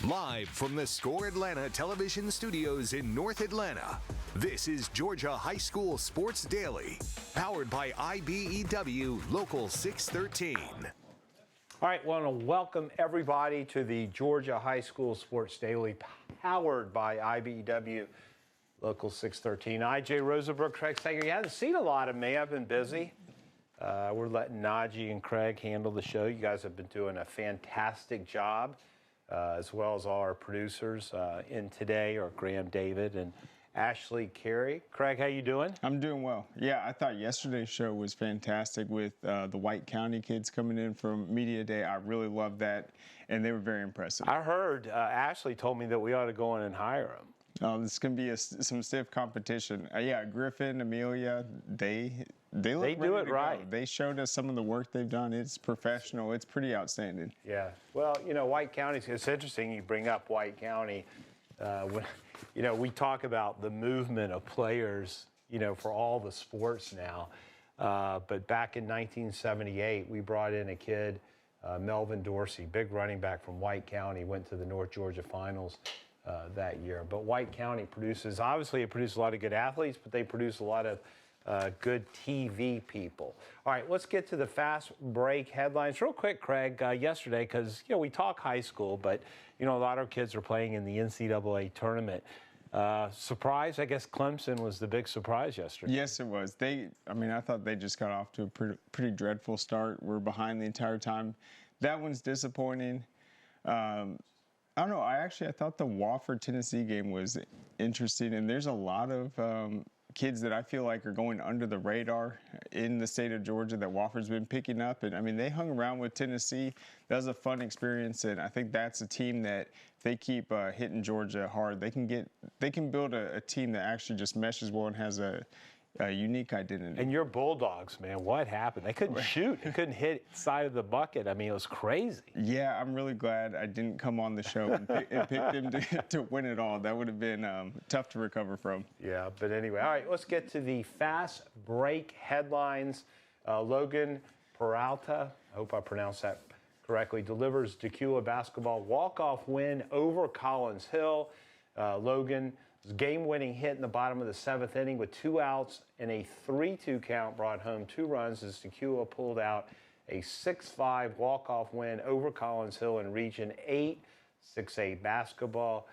Live from the Score Atlanta television studios in North Atlanta, this is Georgia High School Sports Daily, powered by IBEW Local 613. All right, want to welcome everybody to the Georgia High School Sports Daily, powered by IBEW Local 613. IJ Rosenbrook, Craig Sager. You haven't seen a lot of me. I've been busy. We're letting Najee and Craig handle the show. You guys have been doing a fantastic job, as well as all our producers in today are Graham David and Ashley Carey. Craig, how you doing? I'm doing well. Yeah, I thought yesterday's show was fantastic with the White County kids coming in from Media Day. I really loved that, and they were very impressive. I heard Ashley told me that we ought to go in and hire them. This is going to be some stiff competition. Yeah, Griffin, Amelia, they look They do it right. Go. They showed us some of the work they've done. It's professional. It's pretty outstanding. Yeah. Well, you know, White County, it's interesting you bring up White County. When, you know, we talk about the movement of players, you know, for all the sports now. But back in 1978, we brought in a kid, Melvin Dorsey, big running back from White County, went to the North Georgia Finals that year. But White County obviously it produces a lot of good athletes, but they produce a lot of good TV people. All right, let's get to the fast break headlines real quick, Craig. Yesterday, because, you know, we talk high school, but, you know, a lot of kids are playing in the NCAA tournament. Surprise, I guess Clemson was the big surprise yesterday. Yes, it was. I thought they just got off to a pretty dreadful start. We're behind the entire time. That one's disappointing. I don't know. I thought the Wofford-Tennessee game was interesting, and there's a lot of kids that I feel like are going under the radar in the state of Georgia that Wofford's been picking up. And, I mean, they hung around with Tennessee. That was a fun experience, and I think that's a team that if they keep hitting Georgia hard, they can build a team that actually just meshes well and has a unique identity. And your Bulldogs, man, what happened? They couldn't shoot. They couldn't hit side of the bucket. I mean, it was crazy. Yeah, I'm really glad I didn't come on the show and pick them to win it all. That would have been tough to recover from. Yeah, but anyway, all right, let's get to the fast break headlines. Logan Peralta, I hope I pronounced that correctly, delivers Decula basketball walk-off win over Collins Hill. Logan's game-winning hit in the bottom of the seventh inning with 2 outs and a 3-2 count brought home 2 runs as Decula pulled out a 6-5 walk-off win over Collins Hill in Region 8, 6A basketball.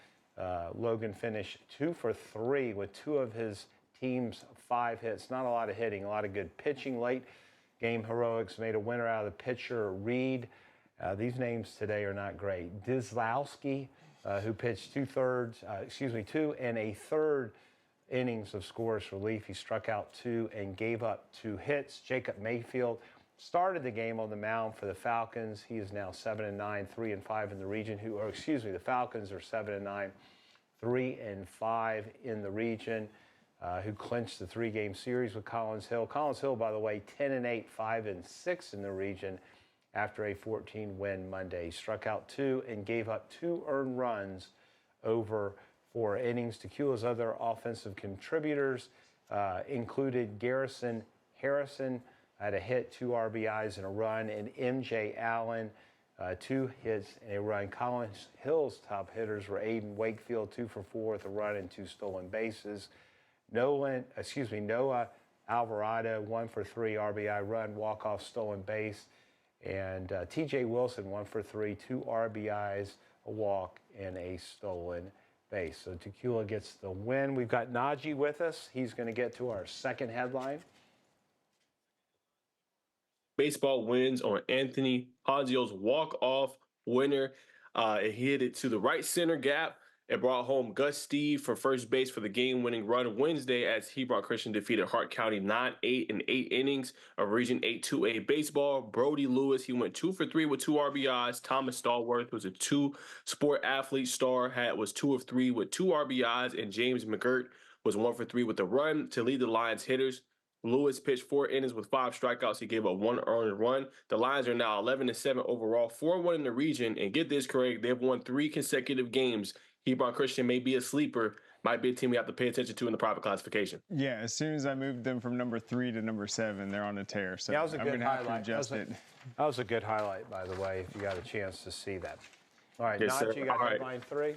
Logan finished 2 for 3 with 2 of his team's 5 hits. Not a lot of hitting, a lot of good pitching. Late game heroics made a winner out of the pitcher, Reed. These names today are not great. Dizlowski, who pitched 2 and a third innings of scoreless relief. He struck out 2 and gave up 2 hits. Jacob Mayfield started the game on the mound for the Falcons. He is now 7-9, 3-5 in the region. The Falcons are 7-9, 3-5 in the region. Who clinched the 3-game series with Collins Hill. Collins Hill, by the way, 10-8, 5-6 in the region after a 14-win Monday. He struck out 2 and gave up 2 earned runs over 4 innings. Decula's other offensive contributors included Garrison Harrison, had a hit, 2 RBIs and a run, and M.J. Allen, 2 hits and a run. Collins Hill's top hitters were Aiden Wakefield, 2 for 4 with a run and 2 stolen bases. Noah Alvarado, 1 for 3 RBI run, walk-off, stolen base. And T.J. Wilson, 1 for 3, 2 RBIs, a walk, and a stolen base. So Decula gets the win. We've got Najee with us. He's going to get to our second headline. Baseball wins on Anthony Ponzio's walk-off winner. It hit it to the right center gap. It brought home Gus Steve for first base for the game-winning run Wednesday as Hebron Christian defeated Hart County 9-8 in 8 innings of Region 8 2A baseball. Brody Lewis, he went 2 for 3 with 2 RBIs. Thomas Stallworth was a 2-sport athlete star, was 2 of 3 with 2 RBIs, and James McGirt was 1 for 3 with a run to lead the Lions hitters. Lewis pitched 4 innings with 5 strikeouts. He gave up 1 earned run. The Lions are now 11-7 overall, 4-1 in the region. And get this, Craig, they've won 3 consecutive games. Hebron Christian may be a sleeper, might be a team we have to pay attention to in the private classification. Yeah, as soon as I moved them from number 3 to number 7, they're on a tear. So that was a good highlight. Have to adjust it. That was a good highlight, by the way, if you got a chance to see that. All right, Yes, Notch, sir. you got All right. headline 3?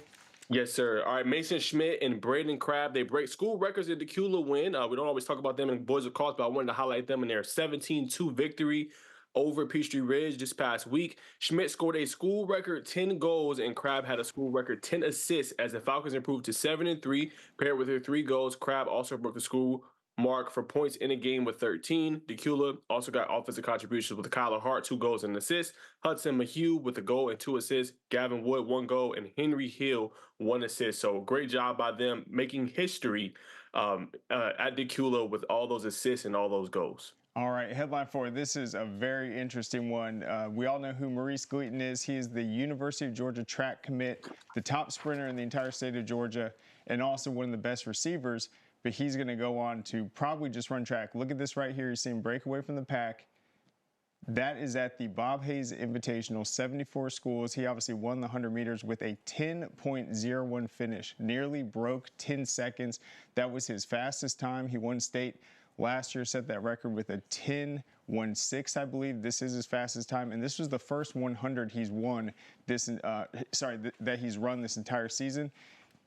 Yes, sir. All right, Mason Schmidt and Braden Crabb, they break school records in Decula win. We don't always talk about them in Boys of Cause, but I wanted to highlight them in their 17-2 victory over Peachtree Ridge this past week. Schmidt scored a school record 10 goals, and Crabb had a school record 10 assists as the Falcons improved to 7-3. Paired with their 3 goals, Crabb also broke the school mark for points in a game with 13. Decula also got offensive contributions with Kyler Hart, 2 goals and assists. Hudson Mahue with a goal and 2 assists. Gavin Wood, 1 goal, and Henry Hill, 1 assist. So great job by them making history at Decula with all those assists and all those goals. All right, headline 4. This is a very interesting one. We all know who Maurice Gleaton is. He is the University of Georgia track commit, the top sprinter in the entire state of Georgia, and also one of the best receivers. But he's going to go on to probably just run track. Look at this right here. You see him break away from the pack. That is at the Bob Hayes Invitational, 74 schools. He obviously won the 100 meters with a 10.01 finish, nearly broke 10 seconds. That was his fastest time. He won state last year, set that record with a 10.16, I believe. This is his fastest time, and this was the first 100 he's won that he's run this entire season.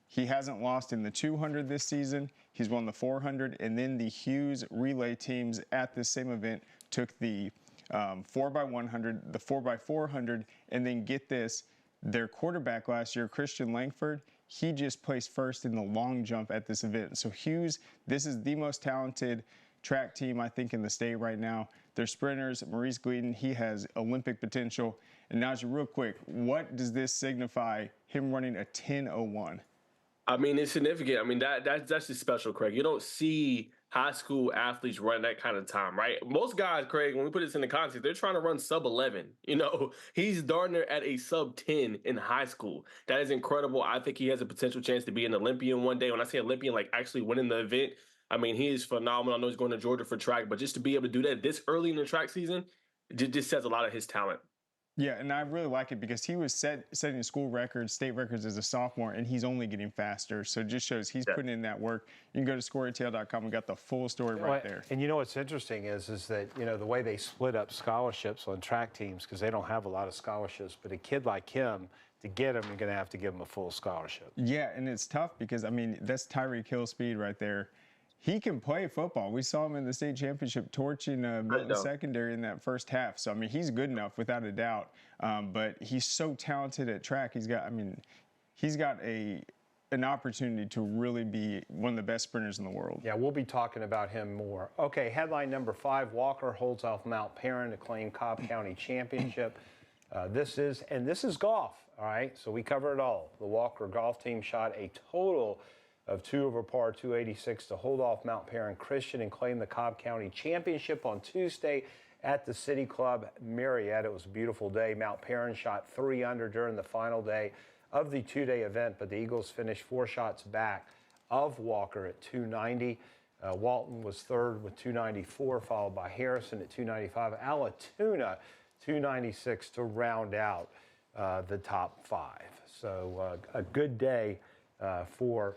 He hasn't lost in the 200 this season. He's won the 400, and then the Hughes relay teams at this same event took the 4x100, the 4x400, and then get this, their quarterback last year, Christian Langford, he just placed first in the long jump at this event. So Hughes, this is the most talented track team, I think, in the state right now. They're sprinters. Maurice Gleaton, he has Olympic potential. And Najee, real quick, what does this signify, him running a 10.01? I mean, it's significant. I mean, that's just special, Craig. You don't see high school athletes run that kind of time, right? Most guys, Craig, when we put this in the context, they're trying to run sub 11. You know, he's darn near at a sub 10 in high school. That is incredible. I think he has a potential chance to be an Olympian one day. When I say Olympian, like actually winning the event, I mean, he is phenomenal. I know he's going to Georgia for track, but just to be able to do that this early in the track season, just says a lot of his talent. Yeah, and I really like it because he was setting school records, state records as a sophomore, and he's only getting faster. So it just shows he's putting in that work. You can go to scoreatail.com. We got the full story right there. And you know what's interesting is that, you know, the way they split up scholarships on track teams, because they don't have a lot of scholarships, but a kid like him, to get him, you're going to have to give him a full scholarship. Yeah, and it's tough because, I mean, that's Tyreek Hill speed right there. He can play football. We saw him in the state championship torching Milton Secondary in that first half. So, I mean, he's good enough without a doubt. But he's so talented at track. He's got an opportunity to really be one of the best sprinters in the world. Yeah, we'll be talking about him more. Okay, headline number 5, Walker holds off Mount Perrin to claim Cobb County Championship. This is golf, all right? So we cover it all. The Walker golf team shot a total of 2 over par 286 to hold off Mount Perrin Christian and claim the Cobb County Championship on Tuesday at the City Club Marriott. It was a beautiful day. Mount Perrin shot 3 under during the final day of the 2-day event, but the Eagles finished 4 shots back of Walker at 290. Walton was third with 294, followed by Harrison at 295. Alatoona 296 to round out the top 5. So a good day for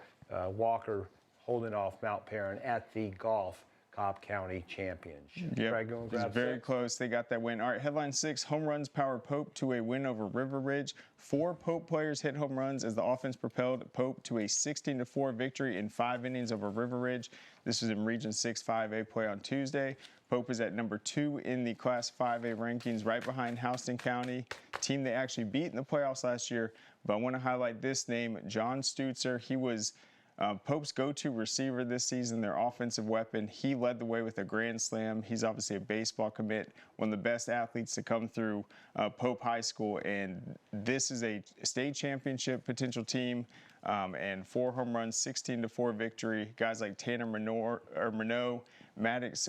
Walker holding off Mount Perrin at the Golf Cobb County Championship. Yep, it was very close. They got that win. All right, headline 6, home runs power Pope to a win over River Ridge. 4 Pope players hit home runs as the offense propelled Pope to a 16-4 victory in 5 innings over River Ridge. This was in Region 6 5A play on Tuesday. Pope is at number 2 in the Class 5A rankings, right behind Houston County, team they actually beat in the playoffs last year. But I want to highlight this name, John Stutzer. He was Pope's go-to receiver this season, their offensive weapon. He led the way with a grand slam. He's obviously a baseball commit, one of the best athletes to come through Pope High School. And this is a state championship potential team. And 4 home runs, 16-4 victory. Guys like Tanner Minot, Maddox,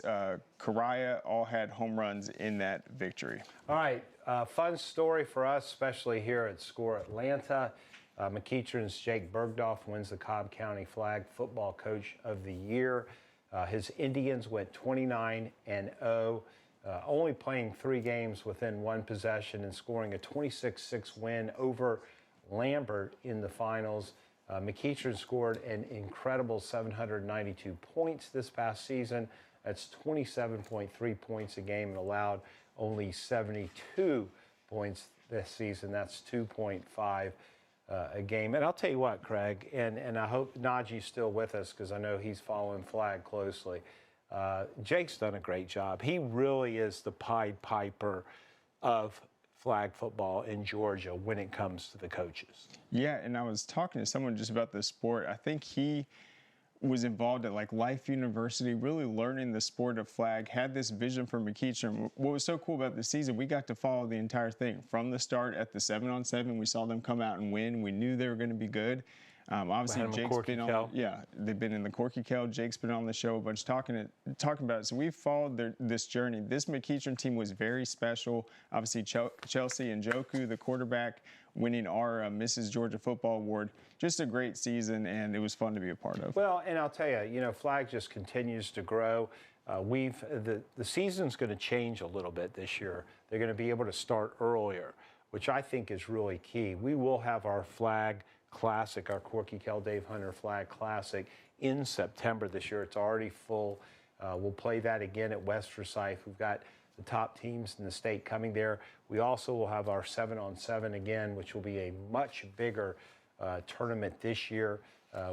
Karaya all had home runs in that victory. All right, fun story for us, especially here at Score Atlanta. McEachern's Jake Bergdorf wins the Cobb County Flag Football Coach of the Year. His Indians went 29-0, only playing 3 games within 1 possession and scoring a 26-6 win over Lambert in the finals. McEachern scored an incredible 792 points this past season. That's 27.3 points a game and allowed only 72 points this season. That's 2.5 a game. And I'll tell you what, Craig, and I hope Najee's still with us because I know he's following flag closely. Jake's done a great job. He really is the Pied Piper of flag football in Georgia when it comes to the coaches. Yeah, and I was talking to someone just about this sport. I think he was involved at like Life University, really learning the sport of flag, had this vision for McEachern. What was so cool about the season, we got to follow the entire thing. From the start at the 7-on-7, we saw them come out and win. We knew they were going to be good. Obviously, Jake's been on. Yeah, they've been in the Corky Kell. Jake's been on the show a bunch talking about it. So we followed this journey. This McEachern team was very special. Obviously, Chelsea and Njoku, the quarterback, winning our Mrs. Georgia Football Award. Just a great season, and it was fun to be a part of. Well, and I'll tell you, flag just continues to grow. The season's going to change a little bit this year. They're going to be able to start earlier, which I think is really key. We will have our flag classic, our Corky Kell Dave Hunter Flag Classic in September this year. It's already full. We'll play that again at West Forsyth. We've got the top teams in the state coming there. We also will have our 7-on-7 again, which will be a much bigger tournament this year,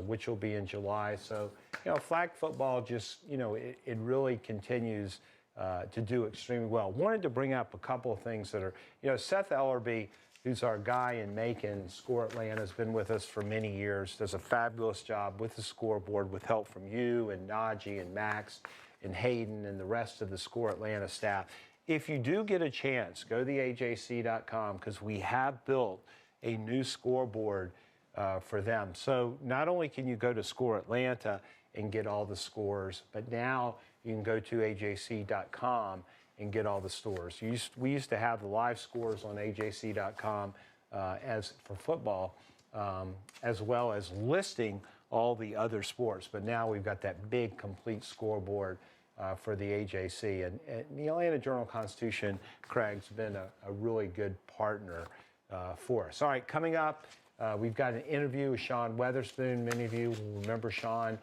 which will be in July. So, flag football just, it really continues to do extremely well. Wanted to bring up a couple of things that are, Seth Ellerby, who's our guy in Macon, Score Atlanta, has been with us for many years, does a fabulous job with the scoreboard with help from you and Najee and Max and Hayden and the rest of the Score Atlanta staff. If you do get a chance, go to the AJC.com because we have built a new scoreboard for them. So not only can you go to Score Atlanta and get all the scores, but now you can go to AJC.com and get all the scores. We used to have the live scores on AJC.com as for football, as well as listing all the other sports. But now we've got that big, complete scoreboard for the AJC. And the Atlanta Journal-Constitution, Craig's been a really good partner for us. All right, coming up, we've got an interview with Sean Weatherspoon. Many of you will remember Sean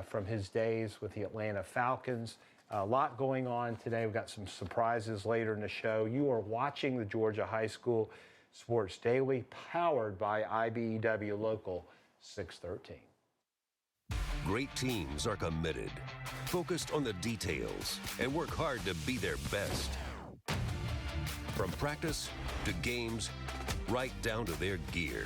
from his days with the Atlanta Falcons. A lot going on today. We've got some surprises later in the show. You are watching the Georgia High School Sports Daily, powered by IBEW Local 613. Great teams are committed, focused on the details, and work hard to be their best. From practice to games, right down to their gear.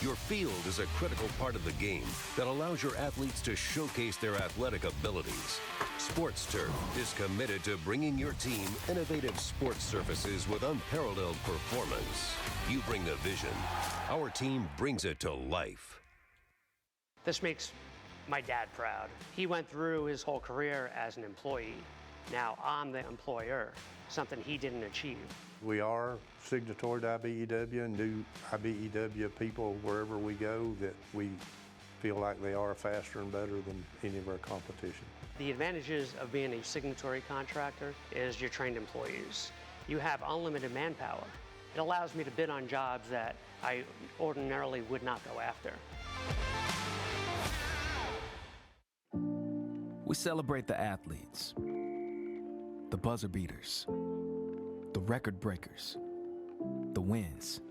Your field is a critical part of the game that allows your athletes to showcase their athletic abilities. Sports Turf is committed to bringing your team innovative sports surfaces with unparalleled performance. You bring the vision. Our team brings it to life. This makes my dad proud. He went through his whole career as an employee. Now I'm the employer, something he didn't achieve. We are signatory to IBEW and do IBEW people wherever we go that we feel like they are faster and better than any of our competition. The advantages of being a signatory contractor is you're trained employees. You have unlimited manpower. It allows me to bid on jobs that I ordinarily would not go after. We celebrate the athletes, the buzzer beaters, the record breakers, the wins.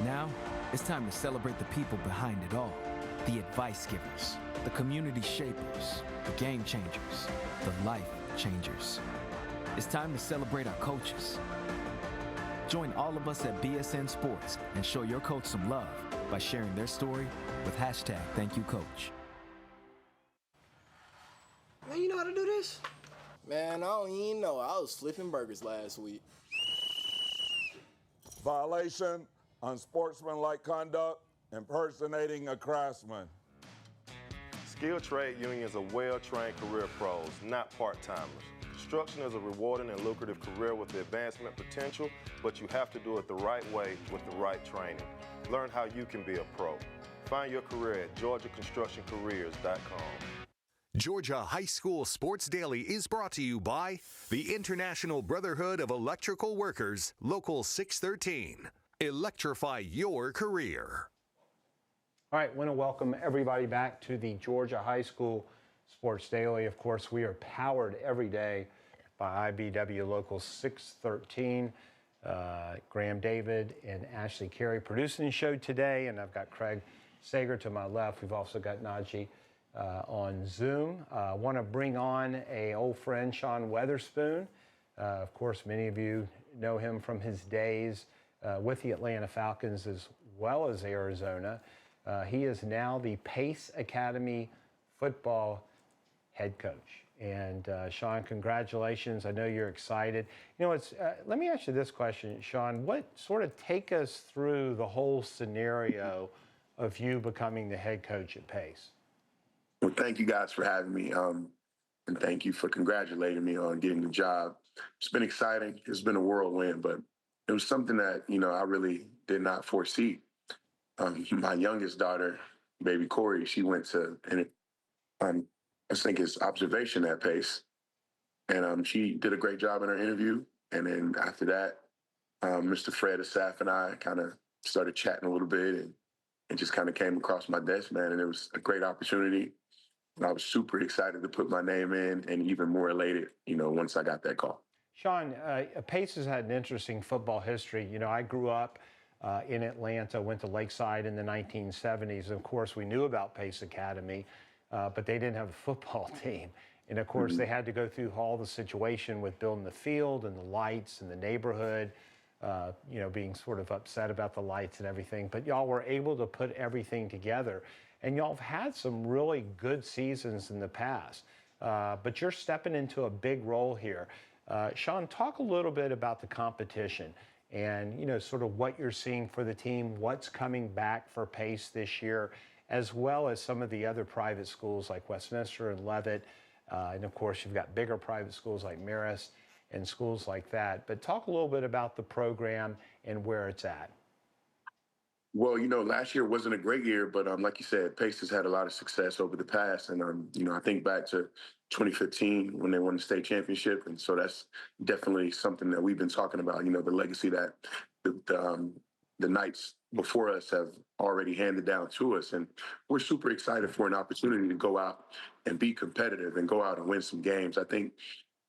Now, it's time to celebrate the people behind it all. The advice givers, the community shapers, the game changers, the life changers. It's time to celebrate our coaches. Join all of us at BSN Sports and show your coach some love by sharing their story with #ThankYouCoach. Man, you know how to do this? Man, I don't even know. I was flipping burgers last week. Violation, unsportsmanlike conduct, impersonating a craftsman. Skilled trade unions are well-trained career pros, not part-timers. Construction is a rewarding and lucrative career with the advancement potential, but you have to do it the right way with the right training. Learn how you can be a pro. Find your career at GeorgiaConstructionCareers.com. Georgia High School Sports Daily is brought to you by the International Brotherhood of Electrical Workers, Local 613. Electrify your career. All right, want to welcome everybody back to the Georgia High School Sports Daily. Of course, we are powered every day by IBEW Local 613. Graham David and Ashley Carey producing the show today, and I've got Craig Sager to my left. We've also got Najee on Zoom. I want to bring on an old friend, Sean Weatherspoon. Of course, many of you know him from his days with the Atlanta Falcons as well as Arizona. He is now the Pace Academy football head coach. And Sean, congratulations. I know you're excited. You know, let me ask you this question, Sean. What sort of take us through the whole scenario of you becoming the head coach at Pace? Well, thank you guys for having me. And thank you for congratulating me on getting the job. It's been exciting. It's been a whirlwind, but it was something that, I really did not foresee. My youngest daughter, baby Corey, she went to, I think it's observation at Pace. And she did a great job in her interview. And then after that, Mr. Fred Asaf and I kind of started chatting a little bit, and it just kind of came across my desk, man. And it was a great opportunity. And I was super excited to put my name in, and even more elated, once I got that call. Sean, Pace has had an interesting football history. I grew up in Atlanta, went to Lakeside in the 1970s. Of course, we knew about Pace Academy, but they didn't have a football team. And of course, they had to go through all the situation with building the field and the lights and the neighborhood, being sort of upset about the lights and everything. But y'all were able to put everything together. And y'all have had some really good seasons in the past. But you're stepping into a big role here. Sean, talk a little bit about the competition and, sort of what you're seeing for the team, what's coming back for Pace this year, as well as some of the other private schools like Westminster and Leavitt. And of course, you've got bigger private schools like Marist and schools like that. But talk a little bit about the program and where it's at. Well, last year wasn't a great year, but like you said, Pace has had a lot of success over the past. And, I think back to 2015 when they won the state championship. And so that's definitely something that we've been talking about, the legacy that the Knights before us have already handed down to us. And we're super excited for an opportunity to go out and be competitive and go out and win some games. I think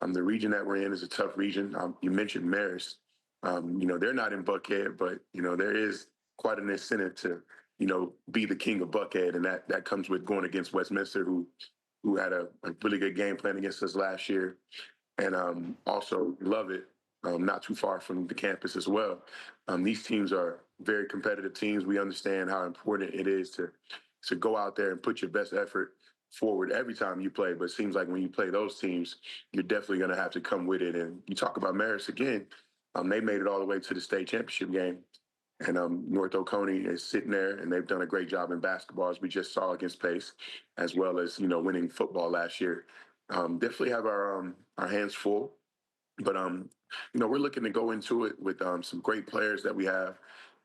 the region that we're in is a tough region. You mentioned Marist. They're not in Buckhead, but, there is quite an incentive to, be the king of Buckhead. And that comes with going against Westminster, who had a really good game plan against us last year. And also Leavitt, not too far from the campus as well. These teams are very competitive teams. We understand how important it is to go out there and put your best effort forward every time you play. But it seems like when you play those teams, you're definitely going to have to come with it. And you talk about Marist again, they made it all the way to the state championship game. And North Oconee is sitting there, and they've done a great job in basketball, as we just saw against Pace, as well as, winning football last year. Definitely have our hands full. But, we're looking to go into it with some great players that we have.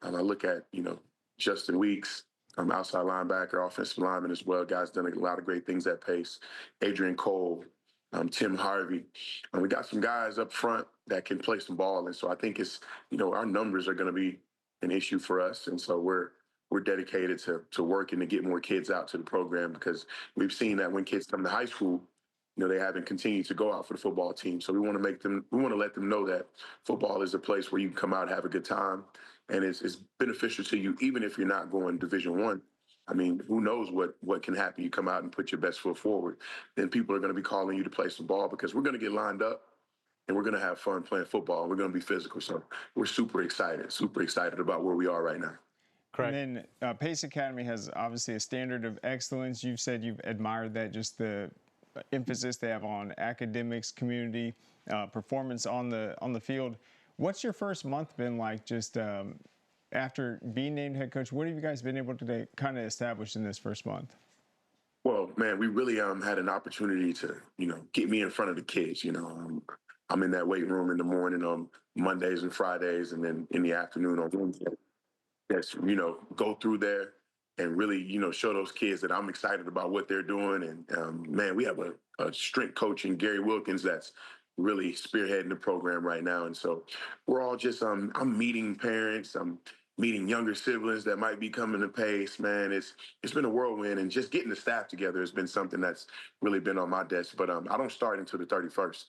I look at, Justin Weeks, outside linebacker, offensive lineman as well. Guys done a lot of great things at Pace. Adrian Cole, Tim Harvey. We got some guys up front that can play some ball. And so I think it's, our numbers are going to be an issue for us. And so we're dedicated to working to get more kids out to the program, because we've seen that when kids come to high school, they haven't continued to go out for the football team. So we want to let them know that football is a place where you can come out and have a good time. And it's beneficial to you, even if you're not going Division I. I mean, who knows what can happen? You come out and put your best foot forward. Then people are going to be calling you to play some ball, because we're going to get lined up and we're going to have fun playing football. We're going to be physical. So we're super excited about where we are right now. Correct. And then Pace Academy has obviously a standard of excellence. You've said you've admired that, just the emphasis they have on academics, community, performance on the field. What's your first month been like, just after being named head coach? What have you guys been able to kind of establish in this first month? Well, man, we really had an opportunity to, get me in front of the kids. I'm in that weight room in the morning on Mondays and Fridays, and then in the afternoon on Wednesday. That's, go through there and really, show those kids that I'm excited about what they're doing. And, man, we have a strength coach in Gary Wilkins that's really spearheading the program right now. And so we're all just, I'm meeting parents. I'm meeting younger siblings that might be coming to Pace, man, it's been a whirlwind. And just getting the staff together has been something that's really been on my desk. But I don't start until the 31st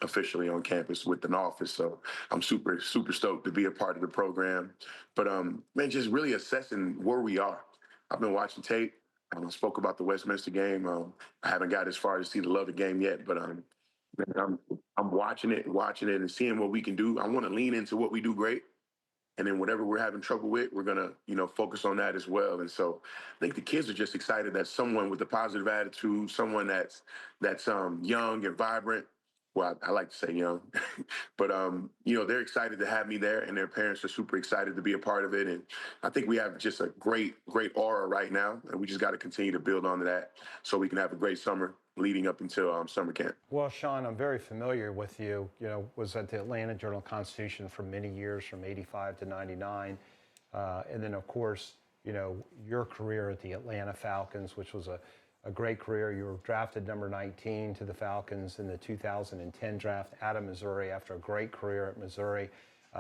officially on campus with an office. So I'm super, super stoked to be a part of the program. But, man, just really assessing where we are. I've been watching tape. I spoke about the Westminster game. I haven't got as far to see the Lubbock game yet, but I'm watching it and seeing what we can do. I want to lean into what we do great. And then whatever we're having trouble with, we're going to, focus on that as well. And so I think the kids are just excited that someone with a positive attitude, someone that's young and vibrant. Well, I like to say young, but, they're excited to have me there, and their parents are super excited to be a part of it. And I think we have just a great, great aura right now, and we just got to continue to build on that so we can have a great summer leading up until summer camp. Well, Sean, I'm very familiar with you. Was at the Atlanta Journal-Constitution for many years, from 85 to 99. And then, of course, your career at the Atlanta Falcons, which was a great career. You were drafted number 19 to the Falcons in the 2010 draft out of Missouri after a great career at Missouri.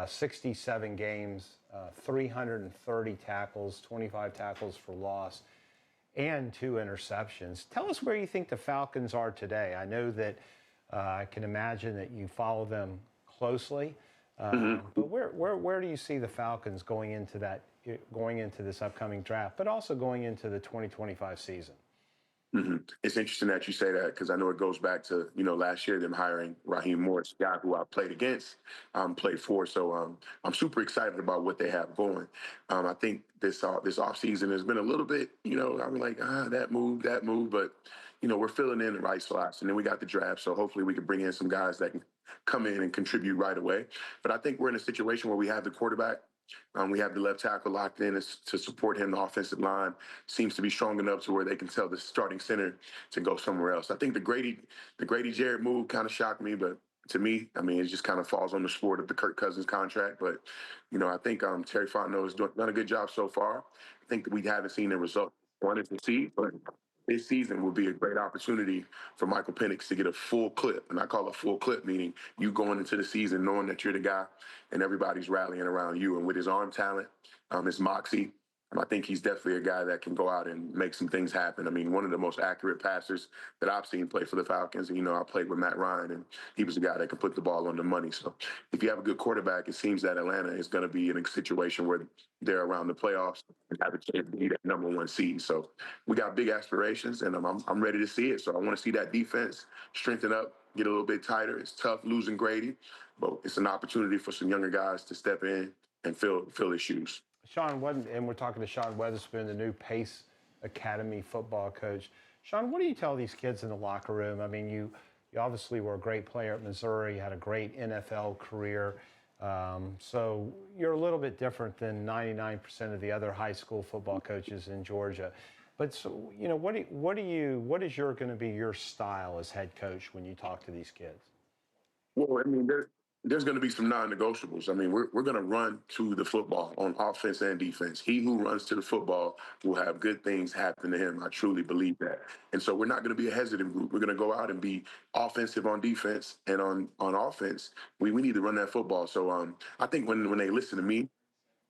67 games, 330 tackles, 25 tackles for loss, and 2 interceptions. Tell us where you think the Falcons are today. I know that I can imagine that you follow them closely, but where do you see the Falcons going into this upcoming draft, but also going into the 2025 season? It's interesting that you say that, because I know it goes back to, last year, them hiring Raheem Morris, a guy who I played against, played for. So I'm super excited about what they have going. I think this offseason has been a little bit, I'm like, that move. But, we're filling in the right slots. And then we got the draft. So hopefully we can bring in some guys that can come in and contribute right away. But I think we're in a situation where we have the quarterback. We have the left tackle locked in to support him. The offensive line seems to be strong enough to where they can tell the starting center to go somewhere else. I think the Grady Jarrett move kind of shocked me, but to me, it just kind of falls on the sport of the Kirk Cousins contract. But, I think Terry Fontenot has done a good job so far. I think that we haven't seen the result we wanted to see, but this season will be a great opportunity for Michael Penix to get a full clip. And I call it full clip, meaning you going into the season knowing that you're the guy and everybody's rallying around you. And with his arm talent, his moxie, I think he's definitely a guy that can go out and make some things happen. One of the most accurate passers that I've seen play for the Falcons. I played with Matt Ryan, and he was a guy that could put the ball on the money. So if you have a good quarterback, it seems that Atlanta is going to be in a situation where they're around the playoffs and have a chance to be that number 1 seed. So we got big aspirations, and I'm ready to see it. So I want to see that defense strengthen up, get a little bit tighter. It's tough losing Grady, but it's an opportunity for some younger guys to step in and fill his shoes. Sean, and we're talking to Sean Weatherspoon, the new Pace Academy football coach. Sean, what do you tell these kids in the locker room? You obviously were a great player at Missouri, had a great NFL career. So you're a little bit different than 99% of the other high school football coaches in Georgia. But so, what is going to be your style as head coach when you talk to these kids? Well, there's going to be some non-negotiables. We're going to run to the football on offense and defense. He who runs to the football will have good things happen to him. I truly believe that. And so we're not going to be a hesitant group. We're going to go out and be offensive on defense, and on offense, we need to run that football. So I think when they listen to me,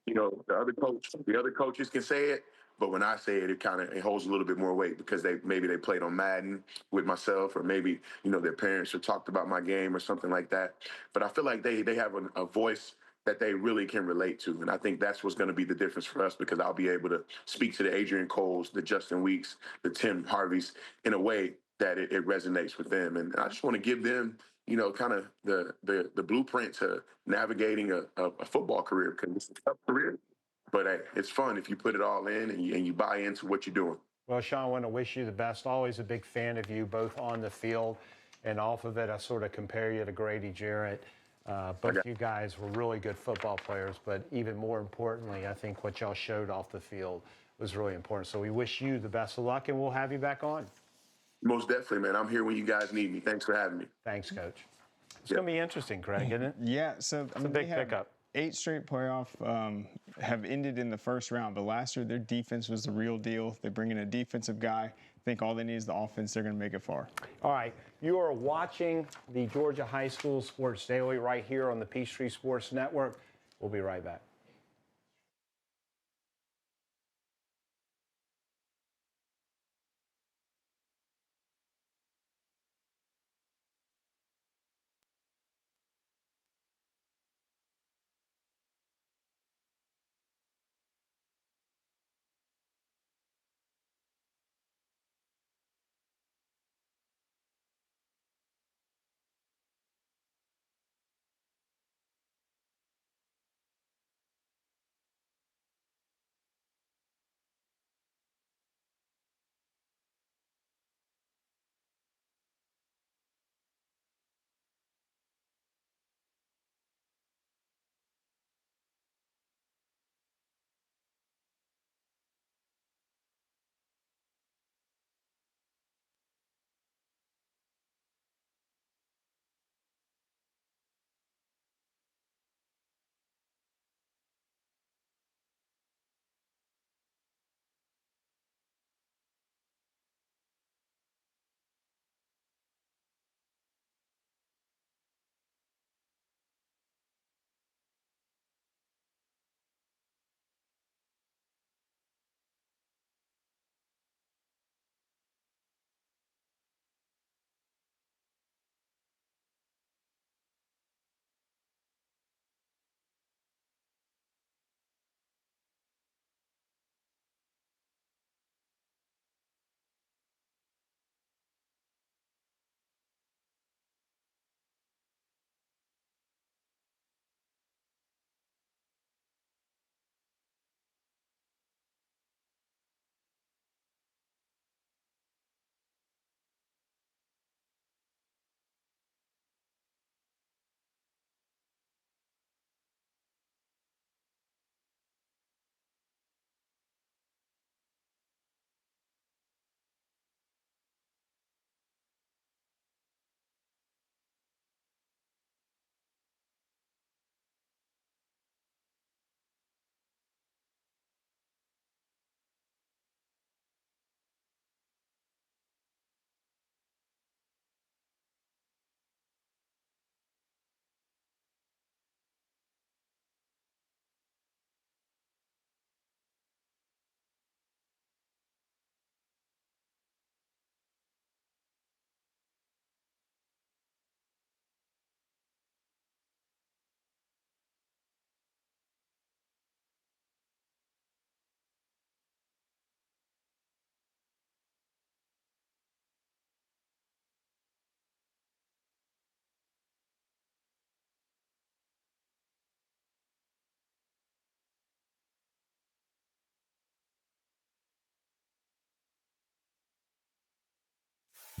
the other coaches can say it, but when I say it, it holds a little bit more weight, because they played on Madden with myself, or maybe, their parents have talked about my game or something like that. But I feel like they have a voice that they really can relate to. And I think that's what's going to be the difference for us, because I'll be able to speak to the Adrian Coles, the Justin Weeks, the Tim Harveys in a way that it resonates with them. And I just want to give them, kind of the blueprint to navigating a football career, because it's a tough career. But hey, it's fun if you put it all in and you buy into what you're doing. Well, Sean, I want to wish you the best. Always a big fan of you, both on the field and off of it. I sort of compare you to Grady Jarrett. Both you guys were really good football players, but even more importantly, I think what y'all showed off the field was really important. So we wish you the best of luck, and we'll have you back on. Most definitely, man. I'm here when you guys need me. Thanks for having me. Thanks, Coach. It's going to be interesting, Craig, isn't it? Yeah, so it's a big pickup. 8 straight playoff have ended in the first round, but last year their defense was the real deal. They bring in a defensive guy. I think all they need is the offense. They're going to make it far. All right, you are watching the Georgia High School Sports Daily right here on the Peachtree Sports Network. We'll be right back.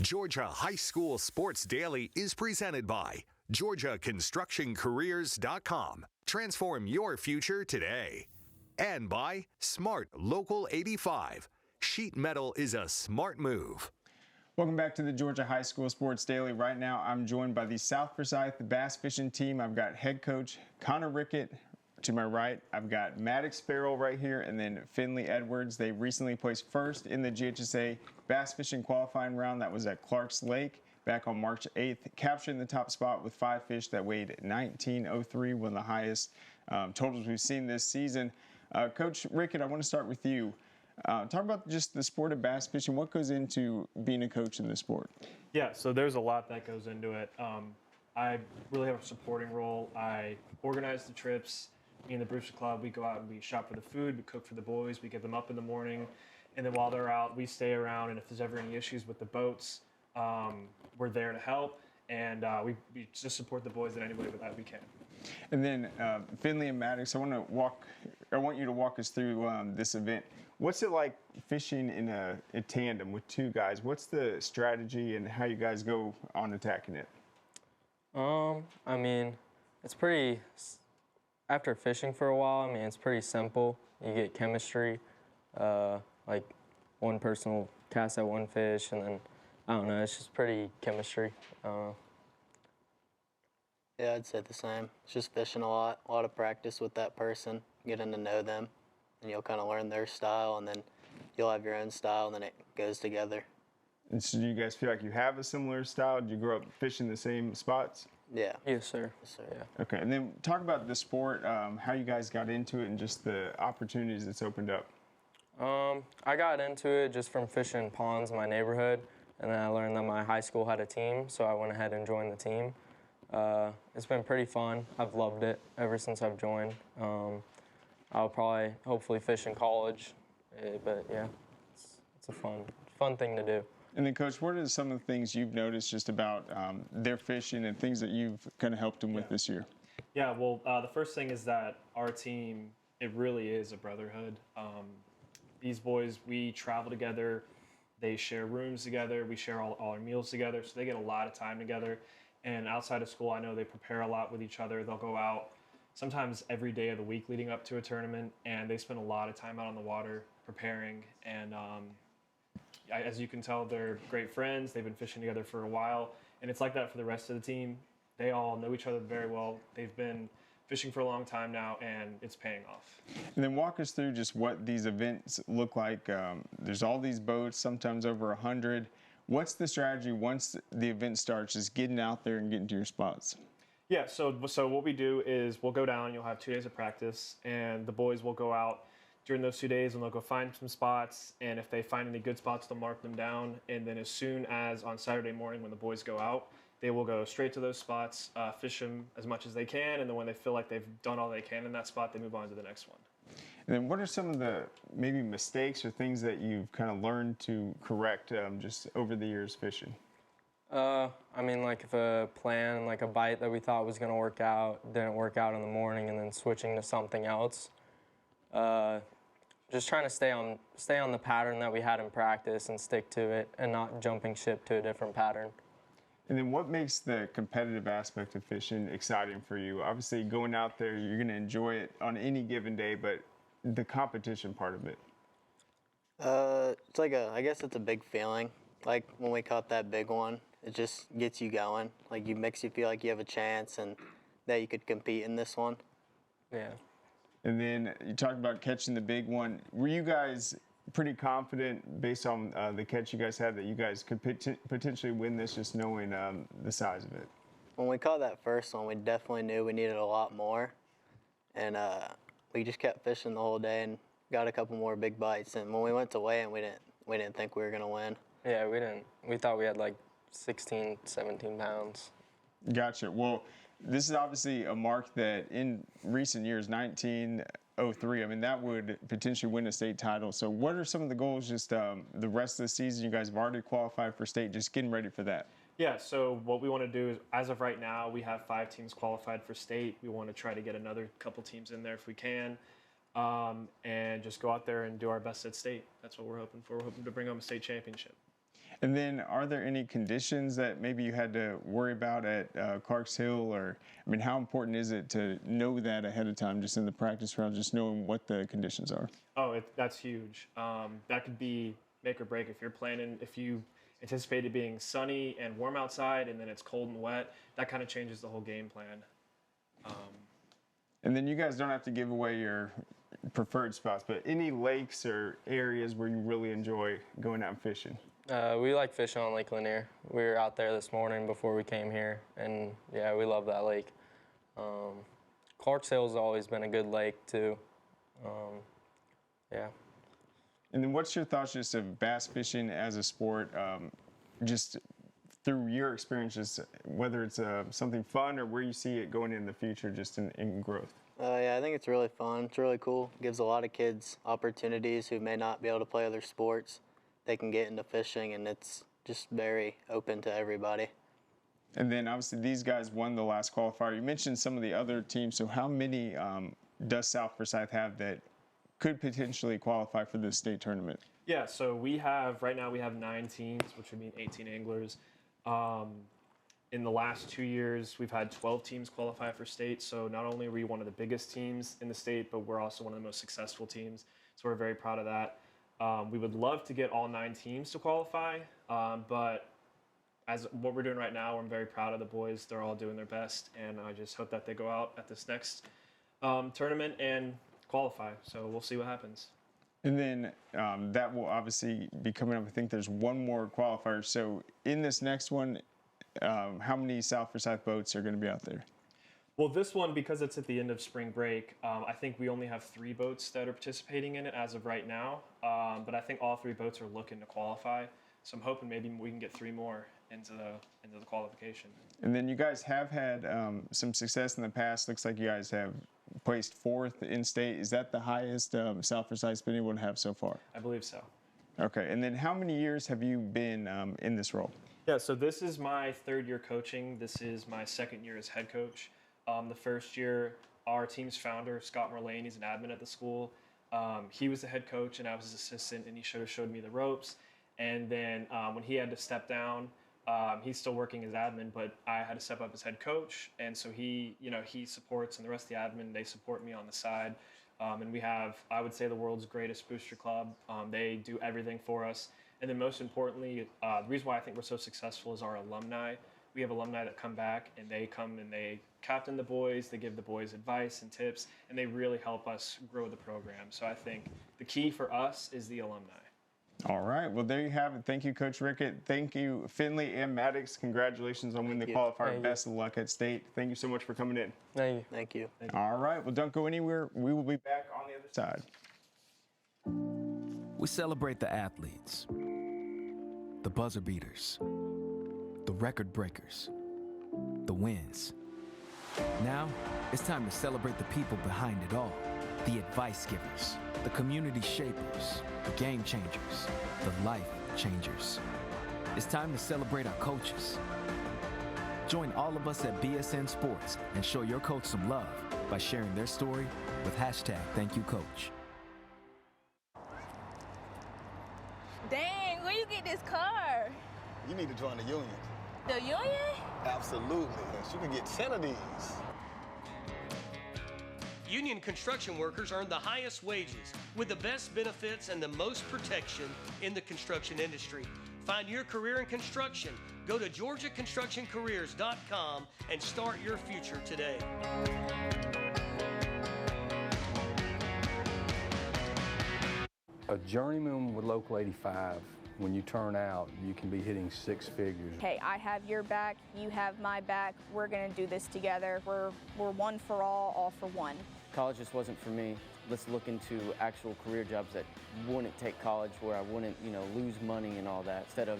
Georgia High School Sports Daily is presented by GeorgiaConstructionCareers.com. Transform your future today. And by Smart Local 85. Sheet metal is a smart move. Welcome back to the Georgia High School Sports Daily. Right now, I'm joined by the South Forsyth bass fishing team. I've got head coach Connor Rickett to my right. I've got Maddox Ferrell right here, and then Finley Edwards. They recently placed first in the GHSA bass fishing qualifying round. That was at Clark's Lake back on March 8th, capturing the top spot with 5 fish that weighed 1903, one of the highest totals we've seen this season. Coach Rickett, I want to start with you. Talk about just the sport of bass fishing. What goes into being a coach in this sport? Yeah, so there's a lot that goes into it. I really have a supporting role. I organize the trips. Me and the Brewster Club, we go out and we shop for the food, we cook for the boys, we get them up in the morning, and then while they're out, we stay around, and if there's ever any issues with the boats, we're there to help, and we just support the boys in any way that we can. And then Finley and Maddox, I want you to walk us through this event. What's it like fishing in a tandem with two guys? What's the strategy and how you guys go on attacking it? I mean, it's pretty. After fishing for a while, I mean, it's pretty simple. You get chemistry. Like one person will cast at one fish, and then I don't know. It's just pretty chemistry. Yeah, I'd say the same. It's just fishing a lot of practice with that person, getting to know them, and you'll kind of learn their style, and then you'll have your own style, and then it goes together. And so do you guys feel like you have a similar style? Did you grow up fishing the same spots? Yeah. Yes, sir. Yes, sir. Yeah. Okay, and then talk about the sport, how you guys got into it and just the opportunities it's opened up. I got into it just from fishing ponds in my neighborhood, and then I learned that my high school had a team, so I went ahead and joined the team. It's been pretty fun. I've loved it ever since I've joined. I'll probably, hopefully, fish in college, but yeah, it's a fun thing to do. And then, Coach, what are some of the things you've noticed just about their fishing and things that you've kind of helped them with this year? Yeah, well, the first thing is that our team, it really is a brotherhood. These boys, we travel together. They share rooms together. We share all our meals together, so they get a lot of time together. And outside of school, I know they prepare a lot with each other. They'll go out sometimes every day of the week leading up to a tournament, and they spend a lot of time out on the water preparing. And as you can tell, they're great friends. They've been fishing together for a while, and it's like that for the rest of the team. They all know each other very well. They've been fishing for a long time now, and it's paying off. And then walk us through just what these events look like. There's all these boats, sometimes over 100. What's the strategy once the event starts, just getting out there and getting to your spots? Yeah, so what we do is we'll go down, you'll have 2 days of practice, and the boys will go out during those 2 days, and they'll go find some spots, and if they find any good spots, they'll mark them down, and then as soon as on Saturday morning when the boys go out, they will go straight to those spots, fish them as much as they can, and then when they feel like they've done all they can in that spot, they move on to the next one. And then what are some of the maybe mistakes or things that you've kind of learned to correct just over the years fishing? I mean, like if a plan, like a bite that we thought was going to work out, didn't work out in the morning, and then switching to something else. Just trying to stay on the pattern that we had in practice and stick to it, and not jumping ship to a different pattern. And then what makes the competitive aspect of fishing exciting for you? Obviously, going out there, you're going to enjoy it on any given day, but the competition part of it. It's like I guess it's a big feeling. Like when we caught that big one, it just gets you going. Like makes you feel like you have a chance and that you could compete in this one. Yeah. And then you talked about catching the big one. Were you guys pretty confident based on the catch you guys had that you guys could potentially win this, just knowing the size of it? When we caught that first one, we definitely knew we needed a lot more. And we just kept fishing the whole day and got a couple more big bites. And when we went to weigh in, we didn't think we were going to win. Yeah, we didn't. We thought we had like 16, 17 pounds. Gotcha. Well, this is obviously a mark that in recent years, 1903, I mean, that would potentially win a state title. So what are some of the goals just the rest of the season? You guys have already qualified for state, just getting ready for that. Yeah, so what we want to do is, as of right now, we have 5 teams qualified for state. We want to try to get another couple teams in there if we can, and just go out there and do our best at state. That's what we're hoping for. We're hoping to bring home a state championship. And then are there any conditions that maybe you had to worry about at Clarks Hill? Or, I mean, how important is it to know that ahead of time, just in the practice round, just knowing what the conditions are? Oh, that's huge. That could be make or break. If you're planning, if you anticipate it being sunny and warm outside and then it's cold and wet, that kind of changes the whole game plan. And then you guys don't have to give away your preferred spots, but any lakes or areas where you really enjoy going out and fishing? We like fishing on Lake Lanier. We were out there this morning before we came here, and yeah, we love that lake. Clarks Hill's always been a good lake too. Yeah. And then what's your thoughts just of bass fishing as a sport, just through your experiences, whether it's something fun or where you see it going in the future, just in growth? Yeah, I think it's really fun. It's really cool. Gives a lot of kids opportunities who may not be able to play other sports. They can get into fishing, and it's just very open to everybody. And then obviously these guys won the last qualifier. You mentioned some of the other teams. So how many does South Forsyth have that could potentially qualify for the state tournament? Yeah, so right now we have 9 teams, which would mean 18 anglers. In the last 2 years, we've had 12 teams qualify for state. So not only are we one of the biggest teams in the state, but we're also one of the most successful teams. So we're very proud of that. We would love to get all 9 teams to qualify, but as what we're doing right now, I'm very proud of the boys. They're all doing their best, and I just hope that they go out at this next tournament and qualify. So we'll see what happens. And then that will obviously be coming up. I think there's one more qualifier. So in this next one, how many South Forsyth boats are going to be out there? Well, this one, because it's at the end of spring break, I think we only have 3 boats that are participating in it as of right now. But I think all 3 boats are looking to qualify. So I'm hoping maybe we can get 3 more into the qualification. And then you guys have had some success in the past. Looks like you guys have placed 4th in state. Is that the highest South Forsyth's been able to have so far? I believe so. Okay. And then how many years have you been in this role? Yeah, so this is my 3rd year coaching. This is my 2nd year as head coach. The first year, our team's founder, Scott Merlane, he's an admin at the school. He was the head coach and I was his assistant, and he showed me the ropes. And then when he had to step down, he's still working as admin, but I had to step up as head coach. And so he supports, and the rest of the admin, they support me on the side. And we have, I would say, the world's greatest booster club. They do everything for us. And then most importantly, the reason why I think we're so successful is our alumni. We have alumni that come back, and they come and they captain the boys, they give the boys advice and tips, and they really help us grow the program. So I think the key for us is the alumni. All right. Well, there you have it. Thank you, Coach Rickett. Thank you, Finley and Maddox. Congratulations on winning the qualifier. Best of luck at state. Thank you so much for coming in. Thank you. Thank you. All right. Well, don't go anywhere. We will be back on the other side. We celebrate the athletes, the buzzer beaters, the record breakers, the wins. Now, it's time to celebrate the people behind it all. The advice givers, the community shapers, the game changers, the life changers. It's time to celebrate our coaches. Join all of us at BSN Sports and show your coach some love by sharing their story with #ThankYouCoach. Dang, where you get this car? You need to join the union. The union? Absolutely. You can get 10 of these. Union construction workers earn the highest wages with the best benefits and the most protection in the construction industry. Find your career in construction. Go to GeorgiaConstructionCareers.com and start your future today. A journeyman with Local 85, when you turn out, you can be hitting 6 figures. Hey, I have your back, you have my back. We're gonna do this together. We're one for all for one. College just wasn't for me. Let's look into actual career jobs that wouldn't take college, where I wouldn't, lose money and all that. Instead of